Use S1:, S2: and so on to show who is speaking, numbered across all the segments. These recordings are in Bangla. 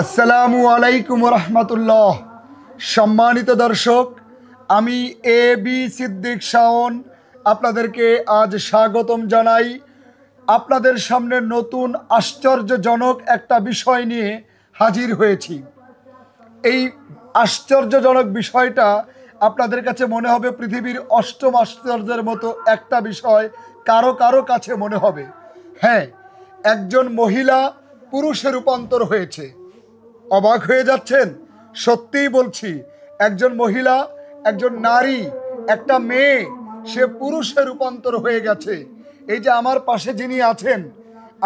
S1: আসসালামু আলাইকুম রহমতুল্লাহ। সম্মানিত দর্শক, আমি এ বি সিদ্দিক শাওন আপনাদেরকে আজ স্বাগতম জানাই। আপনাদের সামনে নতুন আশ্চর্যজনক একটা বিষয় নিয়ে হাজির হয়েছি। এই আশ্চর্যজনক বিষয়টা আপনাদের কাছে মনে হবে পৃথিবীর অষ্টম আশ্চর্যের মতো একটা বিষয়, কারো কারো কাছে মনে হবে হ্যাঁ, একজন মহিলা পুরুষে রূপান্তর হয়েছে। অবাক হয়ে যাচ্ছেন? সত্যিই বলছি, একজন মহিলা, একজন নারী, একটা মেয়ে, সে পুরুষে রূপান্তর হয়ে গেছে। এই যে আমার পাশে যিনি আছেন,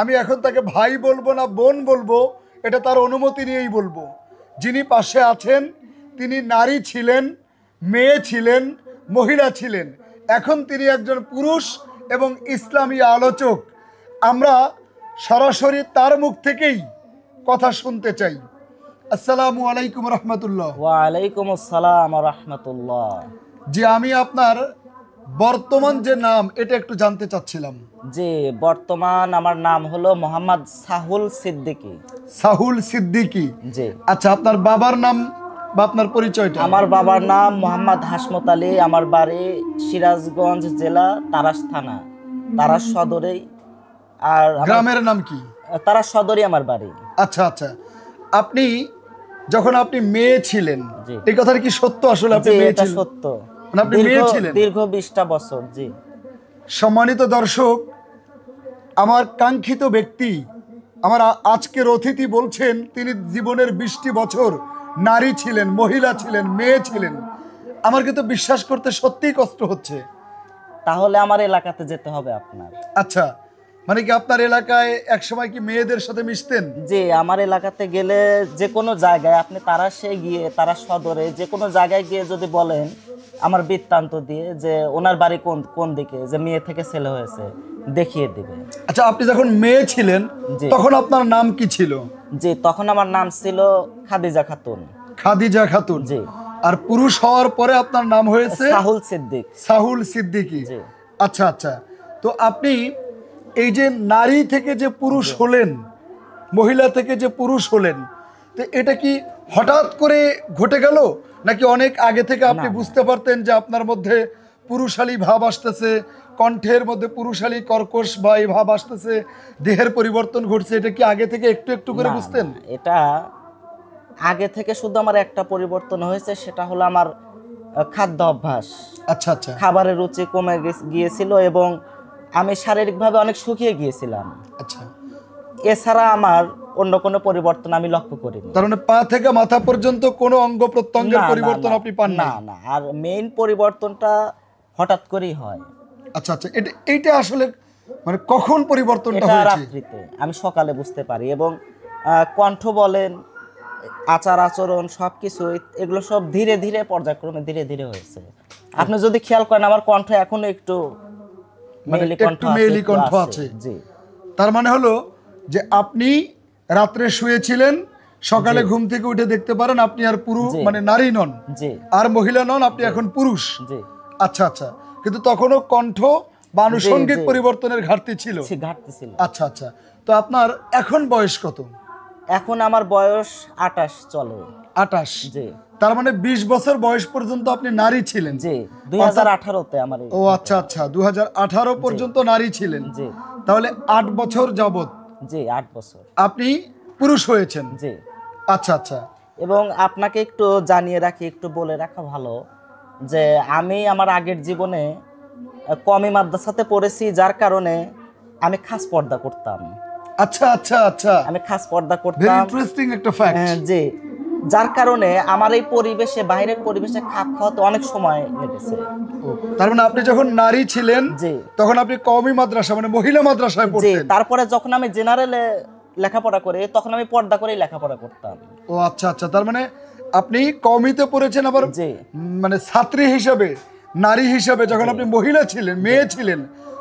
S1: আমি এখন তাকে ভাই বলবো না বোন বলবো, এটা তার অনুমতি নিয়েই বলবো। যিনি পাশে আছেন তিনি নারী ছিলেন, মেয়ে ছিলেন, মহিলা ছিলেন, এখন তিনি একজন পুরুষ এবং ইসলামী আলোচক। আমরা সরাসরি তার মুখ থেকেই কথা শুনতে চাই। আসসালামু আলাইকুম রহমতুল্লাহ।
S2: ওয়ালাইকুম আসসালাম রাহমাতুল্লাহ।
S1: জি, আমি আপনার বর্তমান যে নাম এটা একটু জানতে চাচ্ছিলাম।
S2: জি, বর্তমান আমার নাম হলো মোহাম্মদ সাহুল সিদ্দিকী।
S1: সাহুল সিদ্দিকী।
S2: জি।
S1: আচ্ছা, আপনার বাবার নাম বা আপনার পরিচয়টা?
S2: আমার বাবার নাম মোহাম্মদ হাসমত আলী। আমার বাড়ি সিরাজগঞ্জ জেলা তারাস থানা, তারাস সদরেই। আর
S1: গ্রামের নাম কি?
S2: তারাস সদরই আমার বাড়ি।
S1: আচ্ছা আচ্ছা, আপনি যখন আপনি মেয়ে ছিলেন,
S2: জি।
S1: এই কথাটা কি সত্য? আসলে আপনি
S2: জি,
S1: মেয়ে
S2: এটা
S1: ছিলেন?
S2: সত্য।
S1: মানে আপনি মেয়ে ছিলেন?
S2: দীর্ঘ 20টা বছর। জি।
S1: সম্মানিত দর্শক, আমার কাঙ্ক্ষিত ব্যক্তি, আমার আজকের অতিথি বলছেন তিনি জীবনের 20টি বছর নারী ছিলেন, মহিলা ছিলেন, মেয়ে ছিলেন। আমার কিন্তু বিশ্বাস করতে সত্যিই কষ্ট হচ্ছে।
S2: তাহলে আমার এলাকাতে যেতে হবে আপনার।
S1: আচ্ছা, মানে কি আপনার এলাকায় একসময় কি মেয়েদের সাথে মিশতেন?
S2: জি, আমার এলাকাতে গেলে যে কোনো জায়গায় আপনি তারাসে গিয়ে, তারা সদরে যে কোনো জায়গায় গিয়ে যদি বলেন আমার বৃত্তান্ত দিয়ে যে ওনার বাড়ি কোন কোন দিকে, যে মেয়ে থেকে ছেলে হয়েছে, দেখিয়ে দিবে।
S1: আচ্ছা, আপনি যখন মেয়ে ছিলেন
S2: জি।
S1: তখন আপনার নাম কি ছিল?
S2: জি, তখন আমার নাম ছিল খাদিজা খাতুন।
S1: খাদিজা খাতুন।
S2: জি।
S1: আর পুরুষ হওয়ার পরে আপনার নাম হয়েছে
S2: সাহুল সিদ্দিক।
S1: সাহুল সিদ্দিকী।
S2: জি।
S1: আচ্ছা আচ্ছা, তো আপনি এই যে নারী থেকে যে পুরুষ হলেন, মহিলা থেকে যে পুরুষ হলেন, তো এটা কি হঠাৎ করে ঘটে গেল, নাকি অনেক আগে থেকে আপনি বুঝতে পারতেন যে আপনার মধ্যে পুরুষালী ভাব আসতেছে, কণ্ঠের মধ্যে পুরুষালী কর্কশ বা এই ভাব আসতেছে, দেহের পরিবর্তন ঘটছে? এটা কি আগে থেকে একটু একটু করে
S2: না,
S1: বুঝতেন?
S2: না, এটা আগে থেকে শুধু আমার একটা পরিবর্তন হয়েছে, সেটা হলো আমার খাদ্য অভ্যাস।
S1: আচ্ছা আচ্ছা
S2: খাবারের রুচি কমে গিয়েছিল এবং আমি শারীরিকভাবে অনেক শুকিয়ে গিয়েছিলাম।
S1: আচ্ছা,
S2: এছাড়া আমার অন্য কোনো পরিবর্তন আমি লক্ষ্য করিনি।
S1: তার মানে পা থেকে মাথা পর্যন্ত কোনো অঙ্গ প্রত্যঙ্গের
S2: না, না,
S1: পরিবর্তন
S2: না,
S1: আপনি পান না?
S2: না, না। আর মেইন পরিবর্তনটা হঠাৎ করেই হয়।
S1: আচ্ছা আচ্ছা, এইটা আসলে মানে কখন পরিবর্তনটা
S2: এটা
S1: হয়েছে?
S2: রাত্রিতে, আমি সকালে বুঝতে পারি। এবং কণ্ঠ বলেন, আচার আচরণ, সবকিছু এগুলো সব ধীরে ধীরে, পর্যায়ক্রমে ধীরে ধীরে হয়েছে। আপনি যদি খেয়াল করেন আমার কণ্ঠ এখনো একটু মেয়েলি কণ্ঠ
S1: একটু মেয়েলি
S2: একটু
S1: কণ্ঠ আছে।
S2: জি।
S1: তার মানে হলো যে আপনি রাত্রে শুয়েছিলেন, সকালে ঘুম থেকে উঠে দেখতে পারেন আপনি আর পুরুষ,
S2: জি।
S1: মানে নারী নন,
S2: জি।
S1: আর মহিলা নন, আপনি এখন পুরুষ।
S2: জি।
S1: আচ্ছা আচ্ছা, কিন্তু তখনও কণ্ঠ বা আনুষঙ্গিক
S2: জি।
S1: পরিবর্তনের ঘাটতি ছিল।
S2: ঘাটতি ছিল।
S1: আচ্ছা আচ্ছা, তো আপনার এখন বয়স কত?
S2: এখন আমার বয়স 28 চলে।
S1: 28।
S2: জি।
S1: তার মানে 20 বছর বয়স পর্যন্ত আপনি নারী ছিলেন?
S2: জি, 2018-তে আমার
S1: ও আচ্ছা আচ্ছা, 2018 পর্যন্ত নারী ছিলেন।
S2: জি।
S1: তাহলে 8 বছর যাবত
S2: জি, 8 বছর
S1: আপনি পুরুষ হয়েছেন?
S2: জি।
S1: আচ্ছা আচ্ছা,
S2: এবং আপনাকে একটু জানিয়ে রাখি, একটু বলে রাখা ভালো যে আমি আমার আগের জীবনে কমি মাদ্রাসাতে পড়েছি, যার কারণে আমি খাস পর্দা করতাম।
S1: আচ্ছা আচ্ছা আচ্ছা,
S2: আমি খাস পর্দা
S1: ভেরি
S2: করতাম।
S1: ইন্টারেস্টিং একটা ফ্যাক্ট।
S2: জি, যার কারণে আমার এই পরিবেশে, বাইরের পরিবেশে খাপ খাওয়াতে অনেক সময় লেগেছে।
S1: তার মানে আপনি যখন নারী ছিলেন
S2: জি।
S1: তখন আপনি কওমি মাদ্রাসা মানে মহিলা মাদ্রাসায়
S2: জি,
S1: পড়তেন?
S2: তারপরে যখন আমি জেনারেলে লেখাপড়া করি তখন আমি পর্দা করেই লেখাপড়া করতাম।
S1: ও আচ্ছা আচ্ছা, তার মানে আপনি কওমিতে পড়েছেন, আবার
S2: জি।
S1: মানে ছাত্রী হিসেবে, নারী হিসেবে যখন আপনি মহিলা ছিলেন, মেয়ে ছিলেন,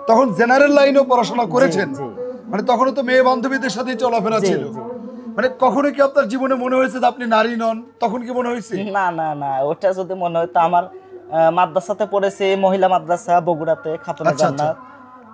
S1: তখন জেনারেল লাইনেও পড়াশোনা করেছেন।
S2: জি।
S1: মানে তখনও তো মেয়ে বান্ধবীদের সাথেই চলাফেরা
S2: জি,
S1: ছিল।
S2: জি।
S1: মানে কখনো কি আপনার জীবনে মনে হয়েছে যে আপনি নারী নন? তখন কি মনে হয়েছে?
S2: না, না, না, ওটা যদি মনে হয় তো আমার মাদ্রাসাতে পড়েছি, মহিলা মাদ্রাসা বগুড়াতে, খাতুনে
S1: আচ্ছা, আচ্ছা।
S2: জান্নাত।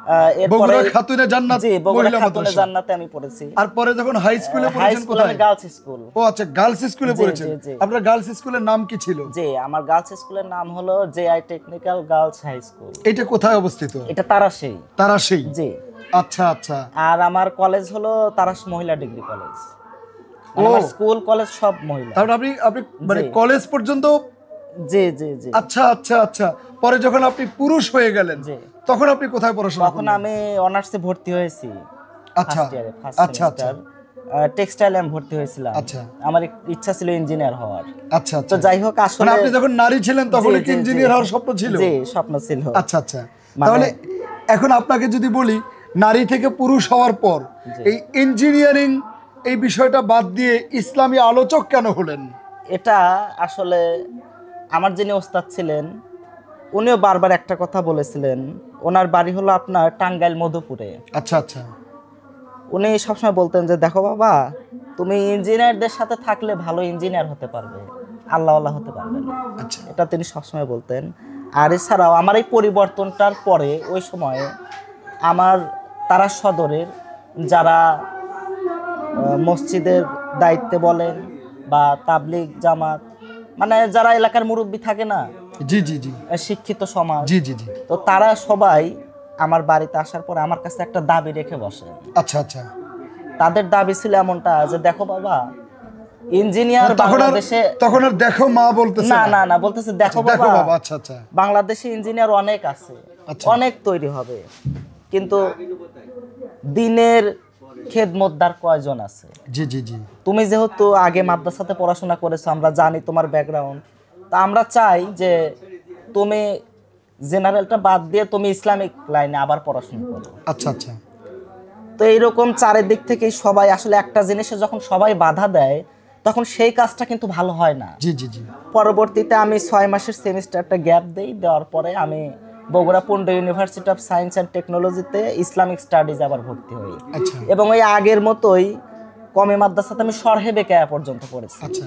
S2: এরপরে
S1: বগুড়া খাতুনে জান্নাত
S2: জি বগুড়া
S1: মহিলা
S2: খাতুনে
S1: মাদ্রাসা।
S2: জান্নাতে আমি পড়েছি।
S1: আর পরে যখন হাই স্কুলে
S2: হাই
S1: পড়েছেন
S2: স্কুল
S1: কোথায়?
S2: আমি গার্লস স্কুল।
S1: ও আচ্ছা, গার্লস স্কুলে
S2: জি,
S1: পড়েছেন।
S2: জি, জি।
S1: আপনার গার্লস স্কুলের নাম কি ছিল?
S2: জি আমার গার্লস স্কুলের নাম হলো J I technical girls high school.
S1: এটা কোথায় অবস্থিত?
S2: এটা তারাশী।
S1: তারাশী।
S2: জি।
S1: আচ্ছা আচ্ছা।
S2: আর আমার কলেজ হলো তারাশ মহিলা ডিগ্রি কলেজ। আমার স্কুল কলেজ সব মহিলা।
S1: তাহলে আপনি আপনি মানে
S2: জি।
S1: কলেজ পর্যন্ত?
S2: জি জি জি।
S1: আচ্ছা আচ্ছা আচ্ছা। পরে যখন আপনি পুরুষ হয়ে গেলেন
S2: জি।
S1: তখন আপনি কোথায় পড়াশোনা
S2: তখন
S1: করলেন?
S2: আমি অনার্সে ভর্তি হয়েছি।
S1: আচ্ছা
S2: ফার্স্ট ইয়ারে, ফার্স্ট
S1: আচ্ছা আচ্ছা
S2: সেমিস্টার। টেক্সটাইলে আমি ভর্তি হয়েছিলাম।
S1: আচ্ছা।
S2: আমার ইচ্ছা ছিল ইঞ্জিনিয়ার হওয়ার।
S1: আচ্ছা
S2: তো
S1: আচ্ছা।
S2: যাই হোক
S1: মানে
S2: আসলে
S1: আপনি যখন নারী ছিলেন তখন
S2: জি,
S1: কি
S2: জি,
S1: ইঞ্জিনিয়ার
S2: জি।
S1: হওয়ার স্বপ্ন ছিল?
S2: জি স্বপ্ন ছিল।
S1: আচ্ছা আচ্ছা।
S2: মানে-
S1: তাহলে এখন আপনাকে যদি বলি নারী থেকে পুরুষ হওয়ার পর
S2: জি।
S1: এই ইঞ্জিনিয়ারিং এই বিষয়টা বাদ দিয়ে ইসলামী আলোচক কেন হলেন?
S2: এটা আসলে আমার যিনি ওস্তাদ ছিলেন উনিও বারবার একটা কথা বলেছিলেন। ওনার বাড়ি হলো আপনার টাঙ্গাইল মধুপুরে।
S1: আচ্ছা আচ্ছা।
S2: উনি সবসময় বলতেন যে দেখো বাবা, তুমি ইঞ্জিনিয়ারদের সাথে থাকলে ভালো ইঞ্জিনিয়ার হতে পারবে, আল্লাহ হতে পারবে না।
S1: আচ্ছা
S2: এটা তিনি সবসময় বলতেন। আর এছাড়াও আমার এই পরিবর্তনটার পরে ওই সময়ে আমার তারা সদরের যারা মসজিদের দায়িত্বে বলেন বা তাবলিগ জামাত, মানে যারা এলাকার মুরব্বী থাকে না,
S1: জি জি জি
S2: শিক্ষিত সমাজ,
S1: জি জি জি।
S2: তো তারা সবাই আমার বাড়িতে আসার পরে আমার কাছে একটা দাবি রেখে বসে।
S1: আচ্ছা আচ্ছা।
S2: তাদের দাবি ছিল এমনটা যে দেখো বাবা, ইঞ্জিনিয়ার
S1: তখন আর
S2: বাংলাদেশে
S1: তখন আর দেখো মা বলতেছে
S2: না না না বলতেছে দেখো
S1: দেখো
S2: বাবা,
S1: বাবা। আচ্ছা আচ্ছা
S2: বাংলাদেশে ইঞ্জিনিয়ার অনেক আছে,
S1: আচ্ছা।
S2: অনেক তৈরি হবে, কিন্তু দিনের খেদমতদার কয়জন আছে?
S1: জি জি জি।
S2: তুমি যেহেতু আগে মাদ্রাসাতে পড়াশোনা করেছো, আমরা জানি তোমার ব্যাকগ্রাউন্ড, তা আমরা চাই যে তুমি জেনারেলটা বাদ দিয়ে তুমি ইসলামিক লাইনে আবার পড়াশোনা করো।
S1: আচ্ছা আচ্ছা।
S2: তো এইরকম চারিদিক থেকে সবাই আসলে একটা জিনিসে যখন সবাই বাধা দেয় তখন সেই কাজটা কিন্তু ভালো হয় না।
S1: জি জি জি।
S2: পরবর্তীতে আমি 6 মাসের সেমিস্টারটা গ্যাপ দেই, দেওয়ার পরে আমি Bogura panda university of science and টেকনোলজিতে ইসলামিক স্টাডিজ আবার ভর্তি হই।
S1: আচ্ছা
S2: এবং ওই আগের মতোই কমে মাদ্রাসাতে আমি সরহে বেকায়া পর্যন্ত পড়েছি।
S1: আচ্ছা।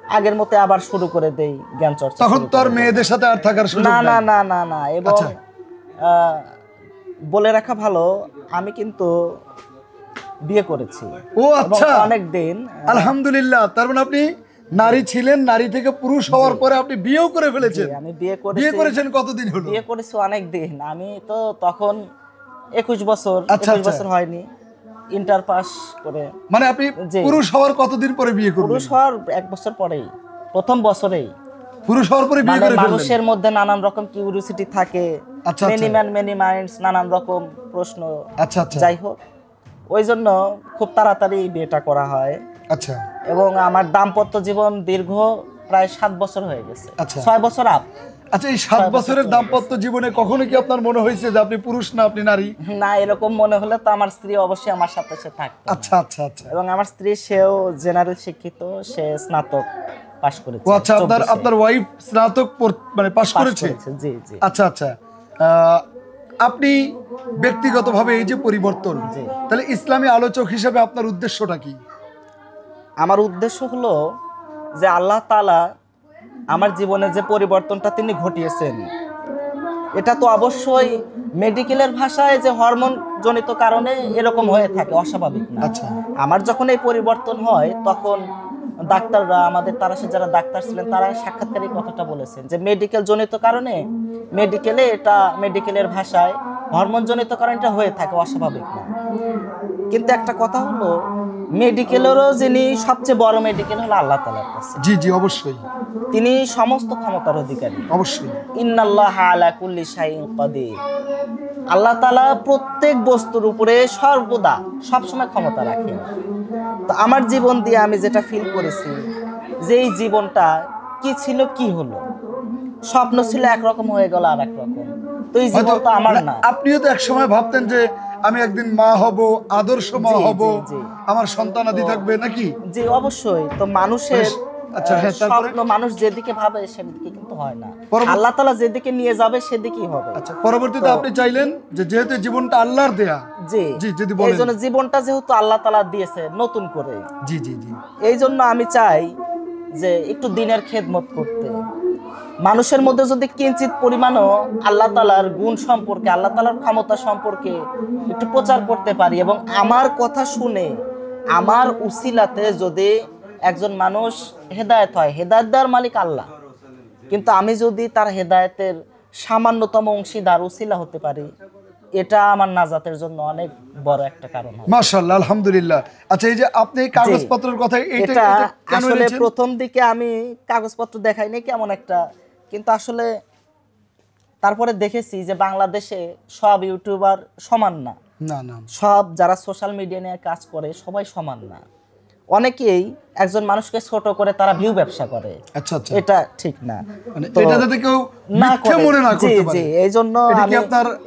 S2: আগের মতো আবার শুরু করে দেই জ্ঞান চর্চা।
S1: তখন
S2: শুরু
S1: তো আর
S2: করে দেই।
S1: মেয়েদের সাথে আর থাকার সুযোগ
S2: না না
S1: নাই।
S2: না না না। এবং
S1: আচ্ছা।
S2: বলে রাখা ভালো, আমি কিন্তু বিয়ে করেছি।
S1: ও আচ্ছা।
S2: অনেক দিন
S1: আলহামদুলিল্লাহ। তার মানে আপনি নারী ছিলেন, নারী থেকে পুরুষ হওয়ার পরে আপনি বিয়েও করে ফেলেছেন।
S2: আমি বিয়ে
S1: বিয়ে
S2: করেছি।
S1: করেছেন কতদিন হলো?
S2: বিয়ে করেছি অনেক দিন। আমি তো তখন 21 বছর,
S1: আচ্ছা,
S2: 21
S1: আচ্ছা।
S2: বছর হয়নি, ইন্টার পাস করে।
S1: মানে আপনি
S2: জি।
S1: পুরুষ হওয়ার কতদিন পরে বিয়ে করলেন?
S2: পুরুষ হওয়ার 1 বছর পরেই, প্রথম বছরেই।
S1: পুরুষ হওয়ার পরে বিয়ে
S2: মানে
S1: করে ফেললেন?
S2: মানুষের মধ্যে নানান রকম কিউরিওসিটি থাকে,
S1: আচ্ছা,
S2: মেনি
S1: আচ্ছা।
S2: ম্যান মেনি মাইন্ডস, নানান রকম প্রশ্ন।
S1: আচ্ছা আচ্ছা।
S2: যাই হোক, ওই জন্য খুব তাড়াতাড়ি বিয়েটা করা হয়।
S1: আচ্ছা
S2: এবং আমার দাম্পত্য জীবন দীর্ঘ প্রায় 7 বছর হয়ে গেছে।
S1: আচ্ছা।
S2: 6 বছর আপ।
S1: আচ্ছা। এই 7 বছরের দাম্পত্য জীবনে কখনো কি আপনার মনে হয়েছে যে আপনি পুরুষ না আপনি নারী?
S2: না, এরকম মনে হলে তো আমার স্ত্রী অবশ্যই আমার সাথে সে থাকতো।
S1: আচ্ছা আচ্ছা আচ্ছা।
S2: এবং আমার স্ত্রী, সেও জেনারেল শিক্ষিত, সে স্নাতক পাশ করেছে।
S1: ও আচ্ছা। আপনার
S2: 24
S1: আপনার ওয়াইফ স্নাতক মানে পাশ
S2: পাশ
S1: করেছে?
S2: করেছে। জি জি।
S1: আচ্ছা আচ্ছা। আপনি ব্যক্তিগতভাবে এই যে পরিবর্তন,
S2: জি।
S1: তাহলে ইসলামী আলোচক হিসেবে আপনার উদ্দেশ্যটা কি?
S2: আমার উদ্দেশ্য হলো যে আল্লাহ তাআলা আমার জীবনে যে পরিবর্তনটা তিনি ঘটিয়েছেন, এটা তো অবশ্যই মেডিকেলের ভাষায় যে হরমোন জনিত কারণে এরকম হয়ে থাকে, অস্বাভাবিক না।
S1: আচ্ছা।
S2: আমার যখন এই পরিবর্তন হয় তখন ডাক্তাররা, আমাদের তারাশে যারা ডাক্তার ছিলেন, তারা সাক্ষাৎকারে এই কথাটা বলেছেন যে মেডিকেল জনিত কারণে, মেডিকেলে এটা, মেডিকেলের ভাষায় হরমোন জনিত কারণে এটা হয়ে থাকে, অস্বাভাবিক না। কিন্তু একটা কথা হলো, মেডিকেলেরও যিনি সবচেয়ে বড় মেডিকেল হলো আল্লাহ তাআলার কাছে।
S1: জি জি অবশ্যই
S2: তিনি সমস্ত ক্ষমতার অধিকারী।
S1: অবশ্যই।
S2: ইন্নাল্লাহ আলা কুল্লি শাইইন কাদির। আল্লাহ তাআলা প্রত্যেক বস্তুর উপরে সর্বদা সবসময় ক্ষমতা রাখেন। তো আমার জীবন দিয়ে আমি যেটা ফিল করেছি, যে এই জীবনটা কি ছিল কি হলো, স্বপ্ন ছিল একরকম, হয়ে গেল আর এক রকম। তো এই জীবন তো আমার না।
S1: আপনিও তো একসময় ভাবতেন যে আমি একদিন মা হব, আদর্শ মা
S2: জি,
S1: হব,
S2: জি, জি।
S1: আমার সন্তানাদি থাকবে নাকি?
S2: জি অবশ্যই। তো মানুষের
S1: আচ্ছা, হ্যাঁ, তারপরে?
S2: স্বপ্ন মানুষ যেদিকে ভাবে সেদিকে কিন্তু হয় না।
S1: পরবর্তী-
S2: আল্লাহ তাআলা যেদিকে নিয়ে যাবে সেদিকেই হবে।
S1: আচ্ছা। পরবর্তীতে
S2: তো-
S1: আপনি চাইলেন যে যেহেতু এই জীবনটা আল্লাহর দেয়া,
S2: জি
S1: জি যদি
S2: এই
S1: বলেন।
S2: জন্য জীবনটা যেহেতু আল্লাহ তাআলা দিয়েছে নতুন করে,
S1: জি জি জি।
S2: এই জন্য আমি চাই যে একটু দিনের খেদমত করতে। মানুষের মধ্যে যদি কিঞ্চিত পরিমাণও আল্লাহ তাআলার গুণ সম্পর্কে, আল্লাহ তাআলার ক্ষমতা সম্পর্কে একটু প্রচার করতে পারি, এবং আমার কথা শুনে আমার উসিলাতে যদি একজন মানুষ হেদায়েত হয়, হেদায়েত দেওয়ার মালিক আল্লাহ, কিন্তু আমি যদি তার হেদায়েতের সামান্যতম অংশীদার উসিলা হতে পারি, এটা আমার নাজাতের জন্য অনেক বড় একটা কারণ হবে।
S1: মাশাআল্লাহ, আলহামদুলিল্লাহ। আচ্ছা, এই যে আপনি কাগজপত্রের কথা
S2: এটা আসলে প্রথম দিকে আমি কাগজপত্র দেখাইনি কেমন একটা, কিন্তু আসলে তারপরে দেখেছি যে বাংলাদেশে সব ইউটিউবার সমান না,
S1: না না,
S2: সব যারা সোশ্যাল মিডিয়া নিয়ে কাজ করে সবাই সমান না। অনেকেই একজন মানুষকে ছোট করে তারা ভিউ ব্যবসা করে।
S1: আচ্ছা আচ্ছা,
S2: এটা ঠিক না,
S1: মানে এটা যাতে কেউ মিথ্যে মনে না করতে পারে।
S2: জি, এইজন্য আমি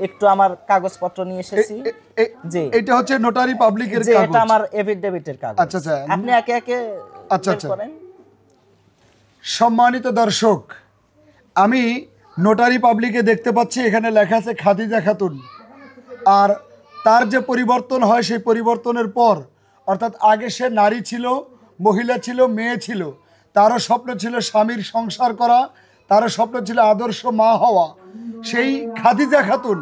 S2: একটু আমার কাগজপত্র নিয়ে এসেছি। জি,
S1: এটা হচ্ছে নোটারি পাবলিকের কাগজ।
S2: এটা আমার এফিডেভিটের কাগজ।
S1: আচ্ছা আচ্ছা,
S2: আপনি একে একে
S1: আচ্ছা আচ্ছা। সম্মানিত দর্শক, আমি নোটারি পাবলিকে দেখতে পাচ্ছি এখানে লেখা আছে খাদিজা খাতুন, আর তার যে পরিবর্তন হয় সেই পরিবর্তনের পর, অর্থাৎ আগে সে নারী ছিল, মহিলা ছিল, মেয়ে ছিল, তারও স্বপ্ন ছিল স্বামীর সংসার করা, তারও স্বপ্ন ছিল আদর্শ মা হওয়া। সেই খাদিজা খাতুন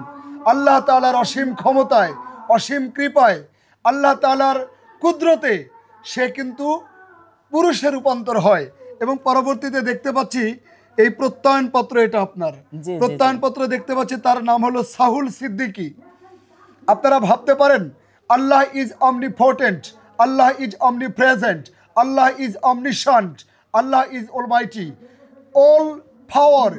S1: আল্লাহ তাআলার অসীম ক্ষমতায়, অসীম কৃপায়, আল্লাহ তাআলার কুদরতে সে কিন্তু পুরুষে রূপান্তর হয়। এবং পরবর্তীতে দেখতে পাচ্ছি এই প্রত্যয়নপত্র, এটা আপনার প্রত্যয়নপত্র দেখতে পাচ্ছি, তার নাম হলো সাহুল সিদ্দিকী। আপনারা ভাবতে পারেন, Allah is omnipotent, Allah is omnipresent, Allah is omniscient, Allah is almighty, all power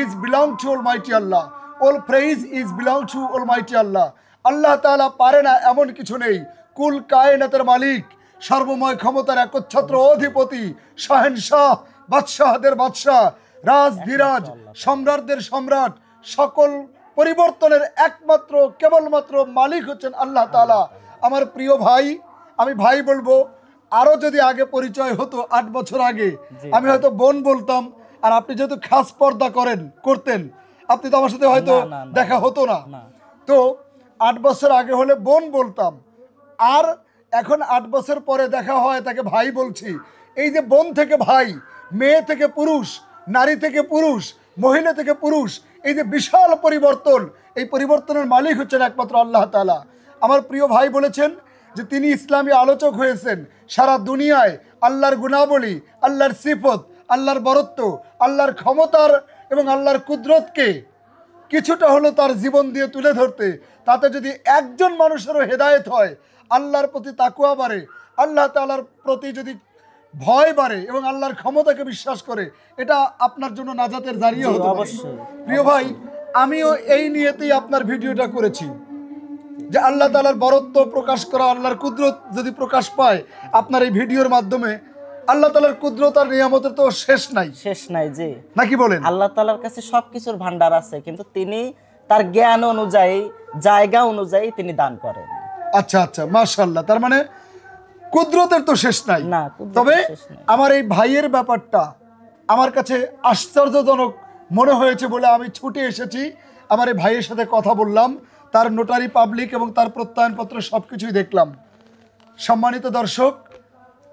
S1: is belong to almighty Allah, all praise is belong to almighty Allah. আল্লাহ তাআলা পারে না এমন কিছু নেই। কুল কায়নাতের মালিক, সর্বময় ক্ষমতার একচ্ছত্র অধিপতি, শাহেনশাহ, বাদশাহদের বাদশাহ, রাজধিরাজ, সম্রাটদের সম্রাট, সকল পরিবর্তনের একমাত্র কেবলমাত্র মালিক হচ্ছেন আল্লাহ তাআলা। আমার প্রিয় ভাই, আমি ভাই বলবো, আরো যদি আগে পরিচয় হতো, 8 বছর আগে আমি হয়তো বোন বলতাম, আর আপনি যেহেতু খাস পর্দা করতেন, আপনি তো আমার সাথে হয়তো দেখা হতো না। তো 8 বছর আগে হলে বোন বলতাম, আর এখন 8 বছর পরে দেখা হয় তাকে ভাই বলছি। এই যে বোন থেকে ভাই, মেয়ে থেকে পুরুষ, নারী থেকে পুরুষ, মহিলা থেকে পুরুষ, এই যে বিশাল পরিবর্তন, এই পরিবর্তনের মালিক হচ্ছেন একমাত্র আল্লাহ তাআলা। আমার প্রিয় ভাই বলেছেন যে তিনি ইসলামী আলোচক হয়েছেন, সারা দুনিয়ায় আল্লাহর গুণাবলী, আল্লাহর সিফত, আল্লাহর বরত্ব, আল্লাহর ক্ষমতার এবং আল্লাহর কুদরতকে কিছুটা হলো তার জীবন দিয়ে তুলে ধরতে। তাতে যদি একজন মানুষেরও হেদায়েত হয়, আল্লাহর প্রতি তাকওয়া বাড়ে, আল্লাহ তাআলার প্রতি যদি ভয় বাড়ে এবং আল্লাহর ক্ষমতাকে বিশ্বাস করে, এটা আপনার জন্য নাজাতের জারিয়া হতে পারে। প্রিয় ভাই, আমিও এই নিয়েতেই আপনার ভিডিওটা করেছি, যে আল্লাহ তাআলার বরত্ব প্রকাশ করা, আল্লাহর কুদরত যদি প্রকাশ পায় আপনার এই ভিডিওর মাধ্যমে, আল্লাহ তাআলার কুদরত আর নিয়ামতের তো শেষ নাই
S2: জি,
S1: নাকি বলেন?
S2: আল্লাহ তাআলার কাছে সবকিছুর ভান্ডার আছে, কিন্তু তিনি তার জ্ঞান অনুযায়ী, জায়গা অনুযায়ী তিনি দান করেন।
S1: আচ্ছা আচ্ছা, মাশাআল্লাহ। তার মানে কুদরতের তো শেষ নাই। তবে আমার এই ভাইয়ের ব্যাপারটা আমার কাছে আশ্চর্যজনক মনে হয়েছে বলে আমি ছুটে এসেছি, আমার এই ভাইয়ের সাথে কথা বললাম, তার নোটারি পাবলিক এবং তার প্রত্যয়নপত্র সব কিছুই দেখলাম। সম্মানিত দর্শক,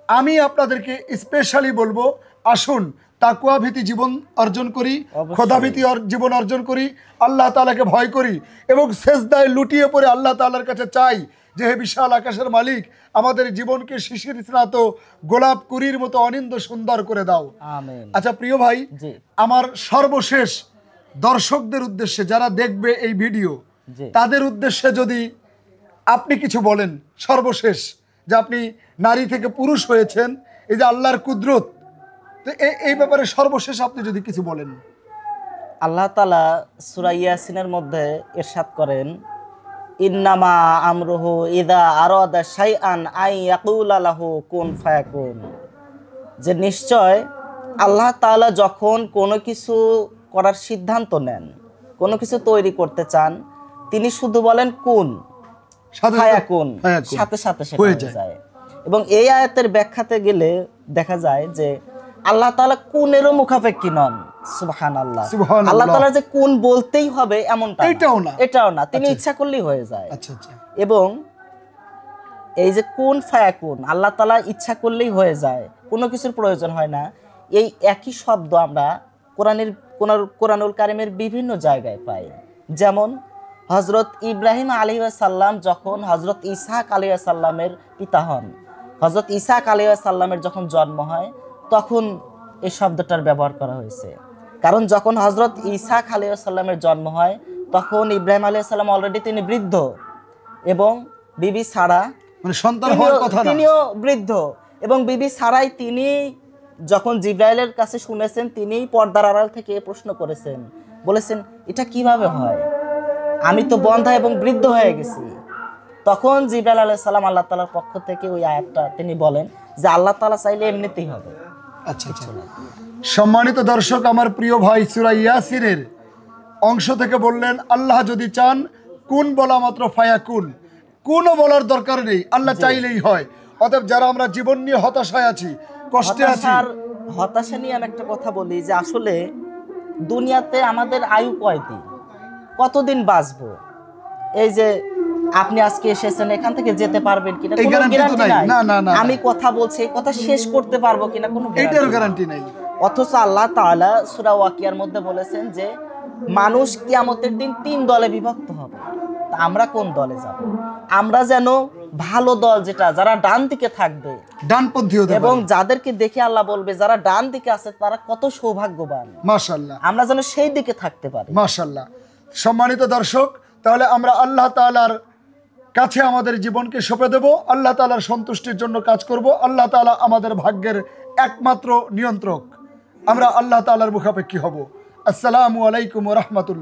S1: আমি আপনাদেরকে স্পেশালি বলবো, আসুন তাকওয়া ভীতি জীবন অর্জন করি, খোদাভীতি জীবন অর্জন করি, আল্লাহ তাআলাকে ভয় করি এবং সেজদায় লুটিয়ে পড়ে আল্লাহ তাআলার কাছে চাই যে হে বিশাল আকাশের মালিক, আমাদের জীবনকে শিশির স্নাত গোলাপ কুড়ির মতো অনিন্দ সুন্দর করে দাও, আমিন। আচ্ছা প্রিয় ভাই, আমার সর্বশেষ দর্শকদের উদ্দেশ্যে, যারা দেখবে এই ভিডিও, তাদের উদ্দেশ্যে যদি আপনি কিছু বলেন, সর্বশেষ, যে আপনি নারী থেকে পুরুষ হয়েছেন, এই যে আল্লাহর কুদরত, তো এই ব্যাপারে সর্বশেষ আপনি যদি কিছু বলেন।
S2: আল্লাহ তাআলা সূরা ইয়াসিনের মধ্যে ইরশাদ করেন, ইন্নামা আমরুহু ইযা আরাদা শাইআন আই ইয়াকুলা লাহু কুন ফায়াকুন, যে নিশ্চয় আল্লাহ তাআলা যখন কোনো কিছু করার সিদ্ধান্ত নেন, কোনো কিছু তৈরি করতে চান, তিনি শুধু বলেন কুন ফায়াকুন, সাথে সাথে সেটা হয়ে যায়। এবং এই আয়াতের ব্যাখ্যাতে গেলে দেখা যায় যে আল্লাহ তাআলা কুনেরও মুখাপেক্ষী নন। সুবহানাল্লাহ। আল্লাহ তাআলা যে কুন বলতেই হবে এমনটা এটাও না, তিনি ইচ্ছা করলেই হয়ে যায়। এবং এই যে কুন ফায়াকুন, আল্লাহ তাআলা ইচ্ছা করলেই হয়ে যায়, কোনো কিছুর প্রয়োজন হয় না। এই একই শব্দ আমরা কোরআনের কোরআনুল কারিমের বিভিন্ন জায়গায় পাই। যেমন হজরত ইব্রাহিম আলাইহিস সালাম যখন হজরত ইসহাক আলাইহিস সালামের পিতা হন, হজরত ইসহাক আলাইহিস সালামের যখন জন্ম হয় তখন এই শব্দটার ব্যবহার করা হয়েছে। কারণ যখন হজরত ইসহাক আলাইহিস সালামের জন্ম হয় তখন ইব্রাহিম আলাইহিস সালাম অলরেডি তিনি বৃদ্ধ এবং বিবি সারা
S1: মানে সন্তান হওয়ার কথা না,
S2: তিনিও বৃদ্ধ এবং বিবি সারাই তিনি যখন জিব্রাইলের কাছে শুনেছেন তিনি পর্দার আড়াল থেকে প্রশ্ন করেছেন, বলেছেন এটা কিভাবে হয়, আমি তো বন্ধা এবং বৃদ্ধ হয়ে গেছি। তখন জিব্রাইল আলাইহিস সালাম আল্লাহ তাআলার পক্ষ থেকে ওই আয়াতটা তিনি বলেন যে আল্লাহ তাআলা চাইলে এমনিতেই হবে।
S1: আচ্ছা আচ্ছা। সম্মানিত দর্শক, আমার প্রিয় ভাই সূরা ইয়াসিনের অংশ থেকে বললেন আল্লাহ যদি চান কুন বলা মাত্র ফায়াকুন, কুনও বলার দরকার নেই, আল্লাহ চাইলেই হয়। অতএব যারা আমরা জীবন নিয়ে হতাশায় আছি, কষ্টে আছি,
S2: হতাশা নিয়ে আমি একটা কথা বলি যে আসলে দুনিয়াতে আমাদের আয়ু কয়দিন, কতদিন বাঁচবো? এই যে আপনি আজকে এসেছেন, এখান থেকে যেতে পারবেন কিনা কোনো গ্যারান্টি নাই।
S1: না না না,
S2: আমি কথা বলছি, এই কথা শেষ করতে পারবো কিনা কোনো
S1: এটার গ্যারান্টি নাই।
S2: অথচ আল্লাহ তাআলা সূরা ওয়াকিয়ার মধ্যে বলেছেন যে মানুষ কিয়ামতের দিন 3 দলে বিভক্ত হবে। তা আমরা কোন দলে যাব? আমরা যেন ভালো দল, যেটা যারা ডান দিকে থাকবে,
S1: ডানপন্থী হতে
S2: এবং
S1: পারে।
S2: যাদেরকে দেখে আল্লাহ বলবে যারা ডান দিকে আছে তারা কত সৌভাগ্যবান,
S1: মাশাআল্লাহ,
S2: আমরা যেন সেই দিকে থাকতে পারি।
S1: মাশাআল্লাহ। সম্মানিত দর্শক, তাহলে আমরা আল্লাহ তাআলার কাছে আমাদের জীবনকে সঁপে দেব, আল্লাহ তাআলার সন্তুষ্টির জন্য কাজ করব। আল্লাহ তাআলা আমাদের ভাগ্যের একমাত্র নিয়ন্ত্রক, আমরা আল্লাহ তাআলার মুখাপেক্ষী হব। আসসালামু আলাইকুম ওয়া রাহমাতুল্লাহ।